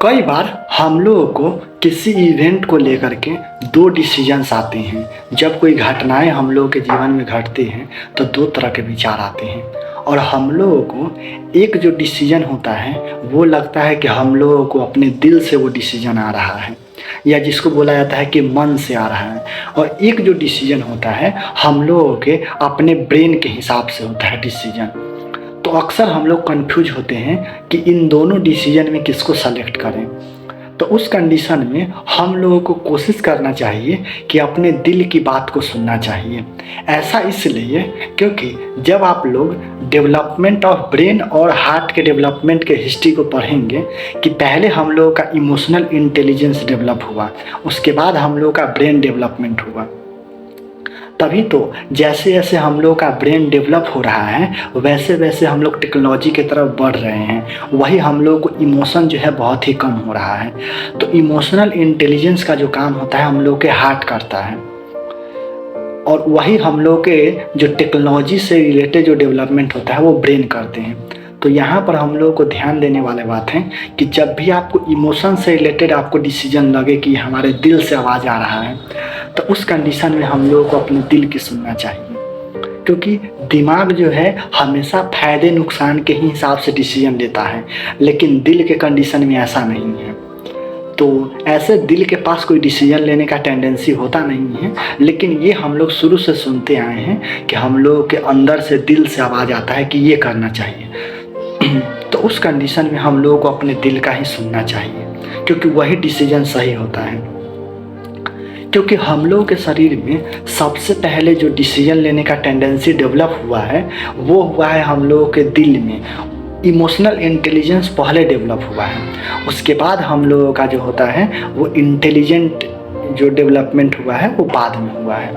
कई बार हम लोगों को किसी इवेंट को लेकर के दो डिसीजंस आते हैं। जब कोई घटनाएं हम लोगों के जीवन में घटती हैं तो दो तरह के विचार आते हैं और हम लोगों को एक जो डिसीजन होता है वो लगता है कि हम लोगों को अपने दिल से वो डिसीजन आ रहा है या जिसको बोला जाता है कि मन से आ रहा है, और एक जो डिसीजन होता है हम लोगों के अपने ब्रेन के हिसाब से होता है डिसीजन। तो अक्सर हम लोग कंफ्यूज होते हैं कि इन दोनों डिसीजन में किसको सेलेक्ट करें। तो उस कंडीशन में हम लोगों को कोशिश करना चाहिए कि अपने दिल की बात को सुनना चाहिए। ऐसा इसलिए क्योंकि जब आप लोग डेवलपमेंट ऑफ ब्रेन और हार्ट के डेवलपमेंट के हिस्ट्री को पढ़ेंगे कि पहले हम लोगों का इमोशनल इंटेलिजेंस डेवलप हुआ, उसके बाद हम लोगों का ब्रेन डेवलपमेंट हुआ। तभी तो जैसे जैसे हम लोग का ब्रेन डेवलप हो रहा है वैसे वैसे हम लोग टेक्नोलॉजी की तरफ बढ़ रहे हैं, वही हम लोग को इमोशन जो है बहुत ही कम हो रहा है। तो इमोशनल इंटेलिजेंस का जो काम होता है हम लोग के हार्ट करता है और वही हम लोग के जो टेक्नोलॉजी से रिलेटेड जो डेवलपमेंट होता है वो ब्रेन करते हैं। तो यहाँ पर हम लोगों को ध्यान देने वाले बात है कि जब भी आपको इमोशन से रिलेटेड आपको डिसीजन लगे कि हमारे दिल से आवाज़ आ रहा है तो उस कंडीशन में हम लोगों को अपने दिल की सुनना चाहिए, क्योंकि दिमाग जो है हमेशा फ़ायदे नुकसान के ही हिसाब से डिसीजन लेता है, लेकिन दिल के कंडीशन में ऐसा नहीं है। तो ऐसे दिल के पास कोई डिसीजन लेने का टेंडेंसी होता नहीं है, लेकिन ये हम लोग शुरू से सुनते आए हैं कि हम लोगों के अंदर से दिल से आवाज़ आता है कि ये करना चाहिए। तो उस कंडीशन में हम लोगों को अपने दिल का ही सुनना चाहिए, क्योंकि वही डिसीजन सही होता है। क्योंकि हम लोगों के शरीर में सबसे पहले जो डिसीजन लेने का टेंडेंसी डेवलप हुआ है वो हुआ है हम लोगों के दिल में। इमोशनल इंटेलिजेंस पहले डेवलप हुआ है, उसके बाद हम लोगों का जो होता है वो इंटेलिजेंट जो डेवलपमेंट हुआ है वो बाद में हुआ है।